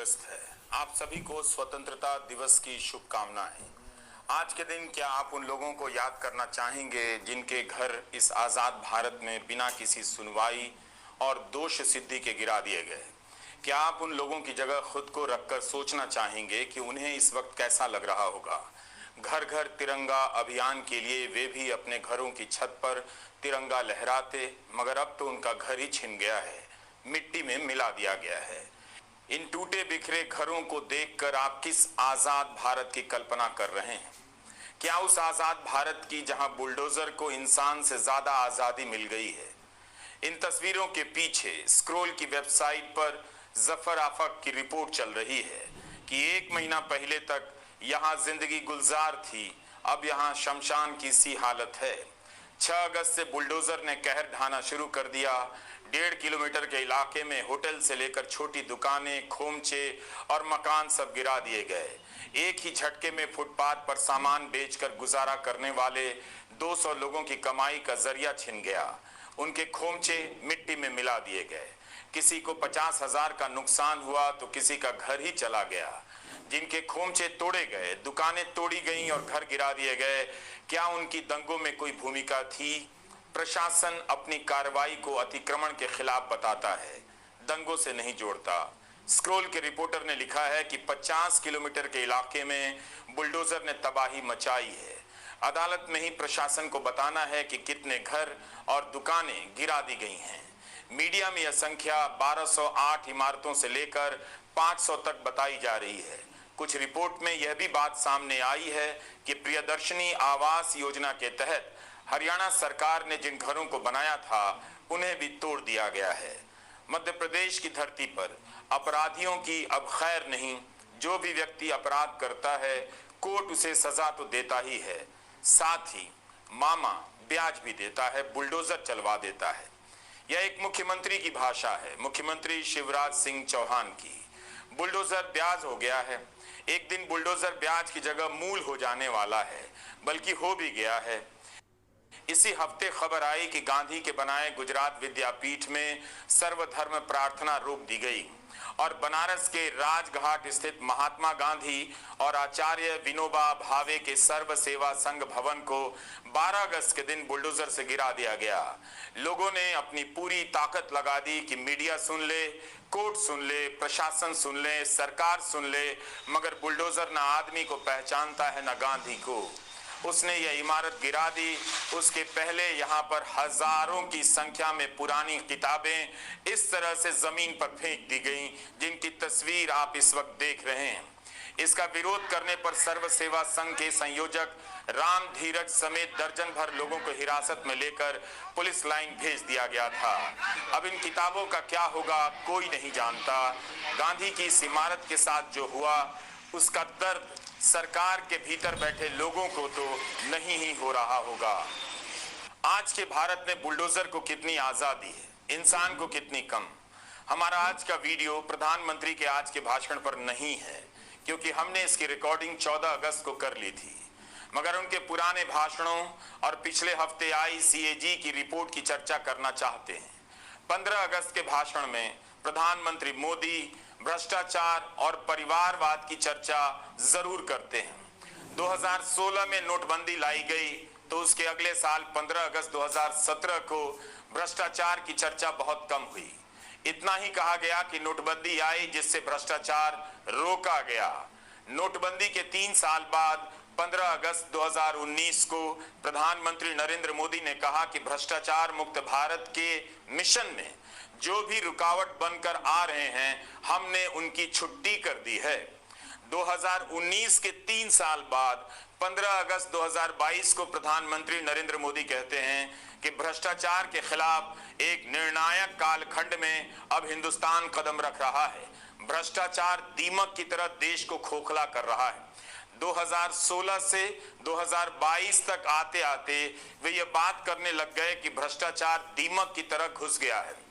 अगस्त है। आप सभी को स्वतंत्रता दिवस की शुभकामनाएं। आज के दिन क्या आप उन लोगों को याद करना चाहेंगे जिनके घर इस आज़ाद भारत में बिना किसी सुनवाई और दोष सिद्धि के गिरा दिए गए? क्या आप उन लोगों की जगह खुद को रखकर सोचना चाहेंगे कि उन्हें इस वक्त कैसा लग रहा होगा? घर घर तिरंगा अभियान के लिए वे भी अपने घरों की छत पर तिरंगा लहराते, मगर अब तो उनका घर ही छिन गया है, मिट्टी में मिला दिया गया है। इन टूटे बिखरे घरों को देखकर आप किस आजाद भारत की कल्पना कर रहे हैं? क्या उस आजाद भारत की जहां बुलडोजर को इंसान से ज्यादा आजादी मिल गई है? इन तस्वीरों के पीछे स्क्रोल की वेबसाइट पर जफर आफक की रिपोर्ट चल रही है कि 1 महीना पहले तक यहां जिंदगी गुलजार थी, अब यहां शमशान की सी हालत है। 6 अगस्त से बुलडोजर ने कहर ढाना शुरू कर दिया। 1.5 किलोमीटर के इलाके में होटल से लेकर छोटी दुकानें, खोमचे और मकान सब गिरा दिए गए। एक ही झटके में फुटपाथ पर सामान बेचकर गुजारा करने वाले 200 लोगों की कमाई का जरिया छिन गया। उनके खोमचे मिट्टी में मिला दिए गए। किसी को 50,000 का नुकसान हुआ तो किसी का घर ही चला गया। जिनके खोमचे तोड़े गए, दुकानें तोड़ी गईं और घर गिरा दिए गए, क्या उनकी दंगों में कोई भूमिका थी? प्रशासन अपनी कार्रवाई को अतिक्रमण के खिलाफ बताता है, दंगों से नहीं जोड़ता। स्क्रोल के रिपोर्टर ने लिखा है कि 50 किलोमीटर के इलाके में बुलडोजर ने तबाही मचाई है। अदालत में ही प्रशासन को बताना है कि कितने घर और दुकानें गिरा दी गई हैं। मीडिया में यह संख्या 1208 इमारतों से लेकर 500 तक बताई जा रही है। कुछ रिपोर्ट में यह भी बात सामने आई है कि प्रियदर्शनी आवास योजना के तहत हरियाणा सरकार ने जिन घरों को बनाया था उन्हें भी तोड़ दिया गया है। मध्य प्रदेश की धरती पर अपराधियों की अब खैर नहीं। जो भी व्यक्ति अपराध करता है कोर्ट उसे सजा तो देता ही है, साथ ही मामा ब्याज भी देता है, बुलडोजर चलवा देता है। यह एक मुख्यमंत्री की भाषा है, मुख्यमंत्री शिवराज सिंह चौहान की। बुलडोजर ब्याज हो गया है। एक दिन बुलडोजर ब्याज की जगह मूल हो जाने वाला है, बल्कि हो भी गया है। इसी हफ्ते खबर आई कि गांधी के बनाए गुजरात विद्यापीठ में सर्वधर्म प्रार्थना रोक दी गई और बनारस के राजघाट स्थित महात्मा गांधी और आचार्य विनोबा भावे के सर्व सेवा संघ भवन को 12 अगस्त के दिन बुलडोजर से गिरा दिया गया। लोगों ने अपनी पूरी ताकत लगा दी कि मीडिया सुन ले, कोर्ट सुन ले, प्रशासन सुन ले, सरकार सुन ले, मगर बुलडोजर ना आदमी को पहचानता है, ना गांधी को। उसने यह इमारत गिरा दी। उसके पहले यहाँ पर हजारों की संख्या में पुरानी किताबें इस तरह से जमीन पर फेंक दी गईं, जिनकी तस्वीर आप इस वक्त देख रहे हैं। इसका विरोध करने पर सर्व सेवा संघ के संयोजक राम धीरज समेत दर्जन भर लोगों को हिरासत में लेकर पुलिस लाइन भेज दिया गया था। अब इन किताबों का क्या होगा कोई नहीं जानता। गांधी की इस इमारत के साथ जो हुआ उसका दर्द सरकार के भीतर बैठे लोगों को तो नहीं ही हो रहा होगा। आज के भारत में बुलडोजर को कितनी आजादी है, इंसान को कितनी कम। हमारा आज का वीडियो प्रधानमंत्री के आज के भाषण पर नहीं है, क्योंकि हमने इसकी रिकॉर्डिंग 14 अगस्त को कर ली थी, मगर उनके पुराने भाषणों और पिछले हफ्ते आई CAG की रिपोर्ट की चर्चा करना चाहते हैं। 15 अगस्त के भाषण में प्रधानमंत्री मोदी भ्रष्टाचार और परिवारवाद की चर्चा जरूर करते हैं। 2016 में नोटबंदी लाई गई तो उसके अगले साल 15 अगस्त 2017 को भ्रष्टाचार की चर्चा बहुत कम हुई। इतना ही कहा गया कि नोटबंदी आई जिससे भ्रष्टाचार रोका गया। नोटबंदी के 3 साल बाद 15 अगस्त 2019 को प्रधानमंत्री नरेंद्र मोदी ने कहा कि भ्रष्टाचार मुक्त भारत के मिशन में जो भी रुकावट बनकर आ रहे हैं हमने उनकी छुट्टी कर दी है। 2019 के 3 साल बाद 15 अगस्त 2022 को प्रधानमंत्री नरेंद्र मोदी कहते हैं कि भ्रष्टाचार के खिलाफ एक निर्णायक कालखंड में अब हिंदुस्तान कदम रख रहा है। भ्रष्टाचार दीमक की तरह देश को खोखला कर रहा है। 2016 से 2022 तक आते आते वे ये बात करने लग गए कि भ्रष्टाचार दीमक की तरह घुस गया है।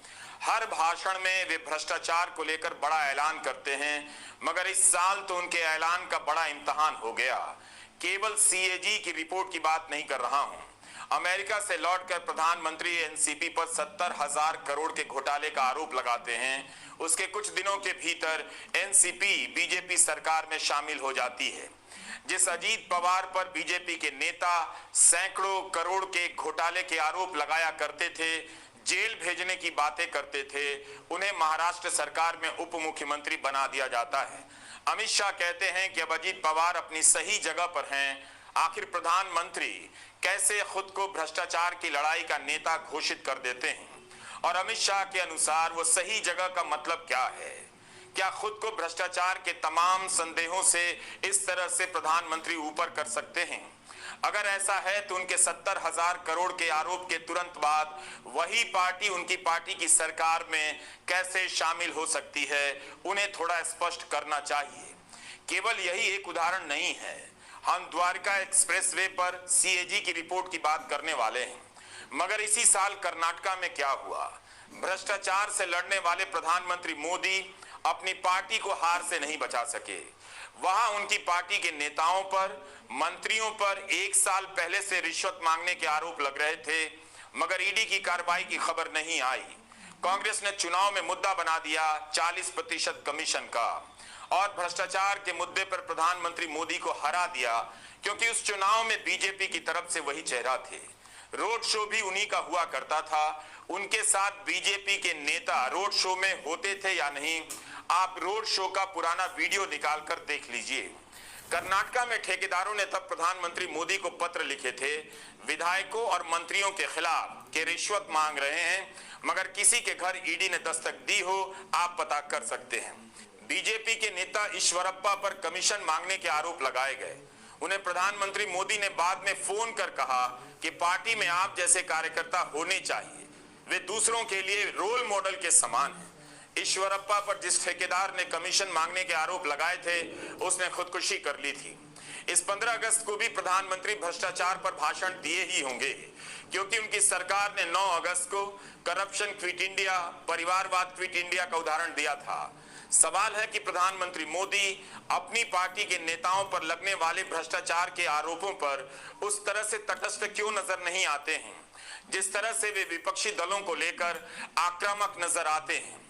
हर भाषण में वे भ्रष्टाचार को लेकर बड़ा ऐलान करते हैं, मगर इस साल तो उनके ऐलान का बड़ा इम्तिहान हो गया। केवल CAG की रिपोर्ट की बात नहीं कर रहा हूं, अमेरिका से लौटकर प्रधानमंत्री एनसीपी पर 70,000 करोड़ के घोटाले का आरोप लगाते हैं। उसके कुछ दिनों के भीतर एनसीपी बीजेपी सरकार में शामिल हो जाती है। जिस अजीत पवार पर बीजेपी के नेता सैकड़ों करोड़ के घोटाले के आरोप लगाया करते थे, जेल भेजने की बातें करते थे, उन्हें महाराष्ट्र सरकार में उप मुख्यमंत्री बना दिया जाता है। अमित शाह कहते हैं कि अब अजीत पवार अपनी सही जगह पर हैं। आखिर प्रधानमंत्री कैसे खुद को भ्रष्टाचार की लड़ाई का नेता घोषित कर देते हैं? और अमित शाह के अनुसार वो सही जगह का मतलब क्या है? क्या खुद को भ्रष्टाचार के तमाम संदेहों से इस तरह से प्रधानमंत्री ऊपर कर सकते हैं? अगर ऐसा है तो उनके 70,000 करोड़ के आरोप के तुरंत बाद वही पार्टी उनकी पार्टी की सरकार में कैसे शामिल हो सकती है, उन्हें थोड़ा स्पष्ट करना चाहिए। केवल यही एक उदाहरण नहीं है। हम द्वारका एक्सप्रेसवे पर सीएजी की रिपोर्ट की बात करने वाले हैं, मगर इसी साल कर्नाटका में क्या हुआ? भ्रष्टाचार से लड़ने वाले प्रधानमंत्री मोदी अपनी पार्टी को हार से नहीं बचा सके। वहां उनकी पार्टी के नेताओं पर, मंत्रियों पर 1 साल पहले से रिश्वत मांगने के आरोप लग रहे थे, मगर ईडी की कार्रवाई की खबर नहीं आई। कांग्रेस ने चुनाव में मुद्दा बना दिया 40% कमीशन का और भ्रष्टाचार के मुद्दे पर प्रधानमंत्री मोदी को हरा दिया, क्योंकि उस चुनाव में बीजेपी की तरफ से वही चेहरा थे। रोड शो भी उन्हीं का हुआ करता था। उनके साथ बीजेपी के नेता रोड शो में होते थे या नहीं, आप रोड शो का पुराना वीडियो निकालकर देख लीजिए। कर्नाटका में ठेकेदारों ने तब प्रधानमंत्री मोदी को पत्र लिखे थे, विधायकों और मंत्रियों के खिलाफ के रिश्वत मांग रहे हैं, मगर किसी के घर ईडी ने दस्तक दी हो, आप पता कर सकते हैं। बीजेपी के नेता ईश्वरप्पा पर कमीशन मांगने के आरोप लगाए गए। उन्हें प्रधानमंत्री मोदी ने बाद में फोन कर कहा कि पार्टी में आप जैसे कार्यकर्ता होने चाहिए, वे दूसरों के लिए रोल मॉडल के समान हैं। ईश्वरप्पा पर जिस ठेकेदार ने कमीशन मांगने के आरोप लगाए थे, उसने खुदकुशी कर ली थी। इस 15 अगस्त को भी प्रधानमंत्री भ्रष्टाचार पर भाषण दिए ही होंगे, क्योंकि उनकी सरकार ने 9 अगस्त को करप्शन क्विट इंडिया, परिवारवाद क्विट इंडिया का उदाहरण दिया था। सवाल है कि प्रधानमंत्री मोदी अपनी पार्टी के नेताओं पर लगने वाले भ्रष्टाचार के आरोपों पर उस तरह से तटस्थ क्यों नजर नहीं आते हैं, जिस तरह से वे विपक्षी दलों को लेकर आक्रामक नजर आते हैं।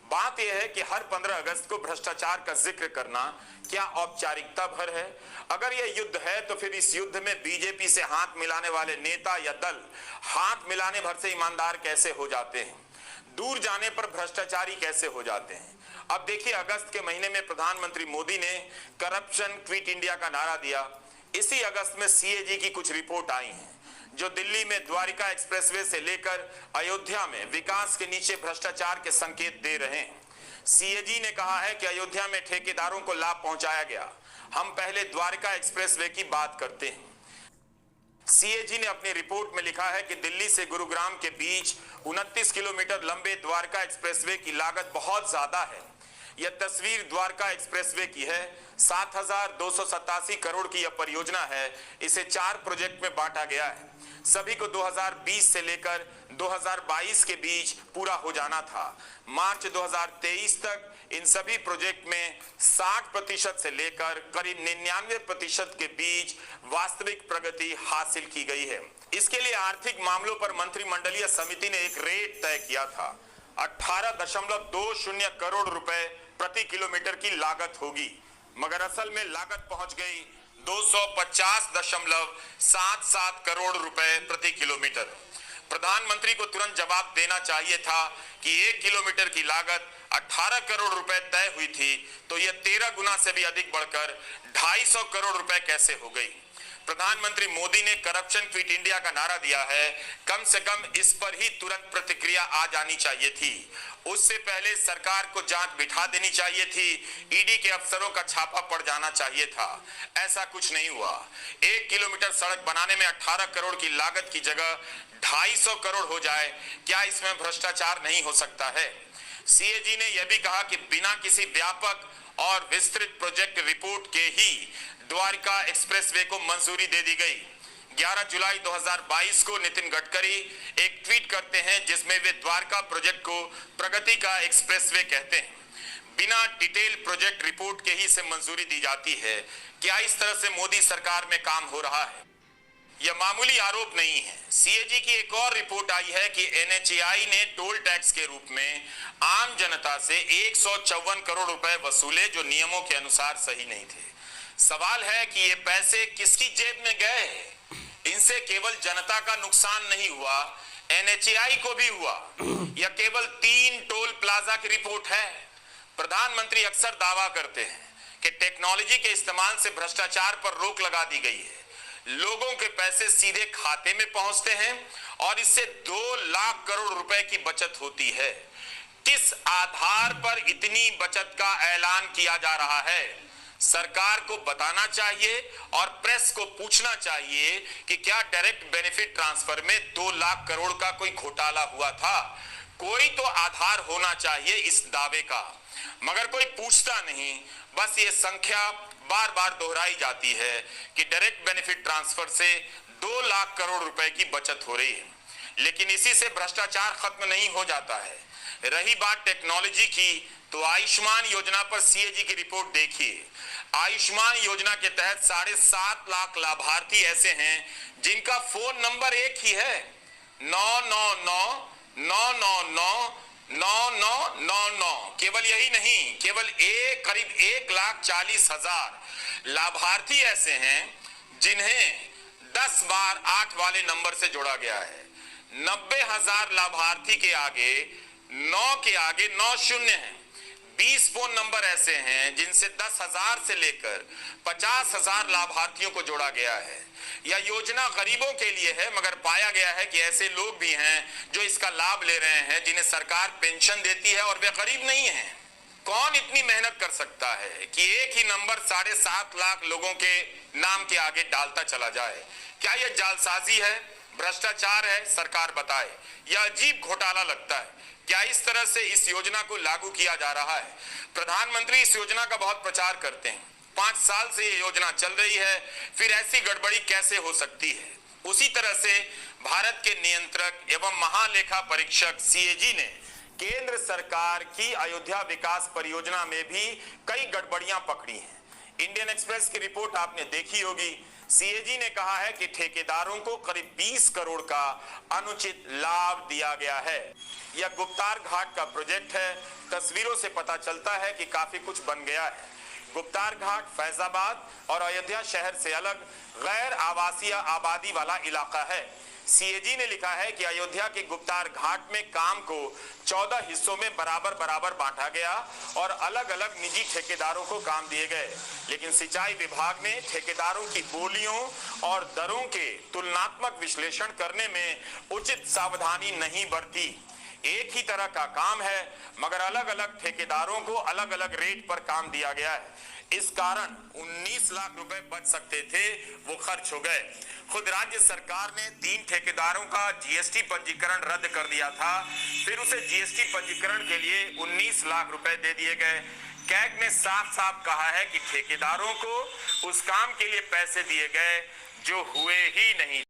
बात यह है कि हर 15 अगस्त को भ्रष्टाचार का जिक्र करना क्या औपचारिकता भर है? अगर यह युद्ध है तो फिर इस युद्ध में बीजेपी से हाथ मिलाने वाले नेता या दल हाथ मिलाने भर से ईमानदार कैसे हो जाते हैं? दूर जाने पर भ्रष्टाचारी कैसे हो जाते हैं? अब देखिए, अगस्त के महीने में प्रधानमंत्री मोदी ने करप्शन क्विट इंडिया का नारा दिया। इसी अगस्त में सीएजी की कुछ रिपोर्ट आई हैं, जो दिल्ली में द्वारका एक्सप्रेसवे से लेकर अयोध्या में विकास के नीचे भ्रष्टाचार के संकेत दे रहे हैं। सीएजी ने कहा है कि अयोध्या में ठेकेदारों को लाभ पहुंचाया गया। हम पहले द्वारका एक्सप्रेसवे की बात करते हैं। सीएजी ने अपनी रिपोर्ट में लिखा है कि दिल्ली से गुरुग्राम के बीच 29 किलोमीटर लंबे द्वारका एक्सप्रेसवे की लागत बहुत ज्यादा है। यह तस्वीर द्वारका एक्सप्रेसवे की है। 7,287 करोड़ की यह परियोजना है। इसे 4 प्रोजेक्ट में बांटा गया है। सभी को 2020 से लेकर 2022 के बीच पूरा हो जाना था। मार्च 2023 तक इन सभी प्रोजेक्ट में 60% से लेकर करीब 99% के बीच वास्तविक प्रगति हासिल की गई है। इसके लिए आर्थिक मामलों पर मंत्रिमंडलीय समिति ने एक रेट तय किया था। 18.20 करोड़ रुपए प्रति किलोमीटर की लागत होगी, मगर असल में लागत पहुंच गई 250.77 करोड़ रुपए प्रति किलोमीटर। प्रधानमंत्री को तुरंत जवाब देना चाहिए था कि 1 किलोमीटर की लागत 18 करोड़ रुपए तय हुई थी, तो यह 13 गुना से भी अधिक बढ़कर 250 करोड़ रुपए कैसे हो गई? प्रधानमंत्री मोदी ने करप्शन क्विट इंडिया का नारा दिया है। कम से कम इस पर ही तुरंत प्रतिक्रिया आ जानी चाहिए थी। उससे पहले सरकार को जांच बिठा देनी चाहिए थी। ईडी के अफसरों का छापा पड़ जाना चाहिए था। ऐसा कुछ नहीं हुआ। 1 किलोमीटर सड़क बनाने में 18 करोड़ की लागत की जगह 250 करोड़ हो जाए, क्या इसमें भ्रष्टाचार नहीं हो सकता है? सीएजी ने यह भी कहा कि बिना किसी व्यापक और विस्तृत प्रोजेक्ट रिपोर्ट के ही द्वारका एक्सप्रेसवे को मंजूरी दे दी गई। 11 जुलाई 2022 को नितिन गडकरी एक ट्वीट करते हैं, जिसमें वे द्वारका प्रोजेक्ट को प्रगति का एक्सप्रेसवे कहते हैं। बिना डिटेल प्रोजेक्ट रिपोर्ट के ही इसे मंजूरी दी जाती है। क्या इस तरह से मोदी सरकार में काम हो रहा है? यह मामूली आरोप नहीं है। सीएजी की एक और रिपोर्ट आई है कि एनएचएआई ने टोल टैक्स के रूप में आम जनता से 154 करोड़ रुपए वसूले, जो नियमों के अनुसार सही नहीं थे। सवाल है कि ये पैसे किसकी जेब में गए? इनसे केवल जनता का नुकसान नहीं हुआ, एनएचएआई को भी हुआ। यह केवल 3 टोल प्लाजा की रिपोर्ट है। प्रधानमंत्री अक्सर दावा करते हैं कि टेक्नोलॉजी के इस्तेमाल से भ्रष्टाचार पर रोक लगा दी गई है, लोगों के पैसे सीधे खाते में पहुंचते हैं और इससे 2 लाख करोड़ रुपए की बचत होती है। किस आधार पर इतनी बचत का ऐलान किया जा रहा है? सरकार को बताना चाहिए और प्रेस को पूछना चाहिए कि क्या डायरेक्ट बेनिफिट ट्रांसफर में 2 लाख करोड़ का कोई घोटाला हुआ था। कोई तो आधार होना चाहिए इस दावे का, मगर कोई पूछता नहीं। बस ये संख्या बार बार दोहराई जाती है कि डायरेक्ट बेनिफिट ट्रांसफर से 2 लाख करोड़ रुपए की बचत हो रही है, लेकिन इसी से भ्रष्टाचार खत्म नहीं हो जाता है। रही बात टेक्नोलॉजी की, तो आयुष्मान योजना पर सीएजी की रिपोर्ट देखिए। आयुष्मान योजना के तहत 7.5 लाख लाभार्थी ऐसे हैं जिनका फोन नंबर एक ही है, 999999999। केवल यही नहीं, केवल करीब 1,40,000 लाभार्थी ऐसे हैं जिन्हें 10 बार 8 वाले नंबर से जोड़ा गया है। 90,000 लाभार्थी के आगे 9 शून्य हैं। 20 फोन नंबर ऐसे हैं जिनसे 10,000 से लेकर 50,000 लाभार्थियों को जोड़ा गया है। यह योजना गरीबों के लिए है, मगर पाया गया है कि ऐसे लोग भी हैं जो इसका लाभ ले रहे हैं, जिन्हें सरकार पेंशन देती है और वे गरीब नहीं हैं। कौन इतनी मेहनत कर सकता है कि एक ही नंबर 7.5 लाख लोगों के नाम के आगे डालता चला जाए? क्या यह जालसाजी है, भ्रष्टाचार है? सरकार बताए। यह अजीब घोटाला लगता है। क्या इस तरह से इस योजना को लागू किया जा रहा है? प्रधानमंत्री इस योजना का बहुत प्रचार करते हैं। 5 साल से ये योजना चल रही है, फिर ऐसी गड़बड़ी कैसे हो सकती है? उसी तरह से भारत के नियंत्रक एवं महालेखा परीक्षक सीएजी ने केंद्र सरकार की अयोध्या विकास परियोजना में भी कई गड़बड़ियां पकड़ी हैं। इंडियन एक्सप्रेस की रिपोर्ट आपने देखी होगी। सीएजी ने कहा है कि ठेकेदारों को करीब 20 करोड़ का अनुचित लाभ दिया गया है। यह गुप्तार घाट का प्रोजेक्ट है। तस्वीरों से पता चलता है कि काफी कुछ बन गया है। गुप्तार घाट फैजाबाद और अयोध्या शहर से अलग गैर आवासीय आबादी वाला इलाका है। सीएजी ने लिखा है कि अयोध्या के गुप्तार घाट में काम को 14 हिस्सों में बराबर बराबर बांटा गया और अलग अलग निजी ठेकेदारों को काम दिए गए, लेकिन सिंचाई विभाग ने ठेकेदारों की बोलियों और दरों के तुलनात्मक विश्लेषण करने में उचित सावधानी नहीं बरती। एक ही तरह का काम है, मगर अलग अलग ठेकेदारों को अलग अलग रेट पर काम दिया गया है। इस कारण 19 लाख रुपए बच सकते थे, वो खर्च हो गए। खुद राज्य सरकार ने 3 ठेकेदारों का जीएसटी पंजीकरण रद्द कर दिया था, फिर उसे जीएसटी पंजीकरण के लिए 19 लाख रुपए दे दिए गए। कैग ने साफ साफ कहा है कि ठेकेदारों को उस काम के लिए पैसे दिए गए जो हुए ही नहीं।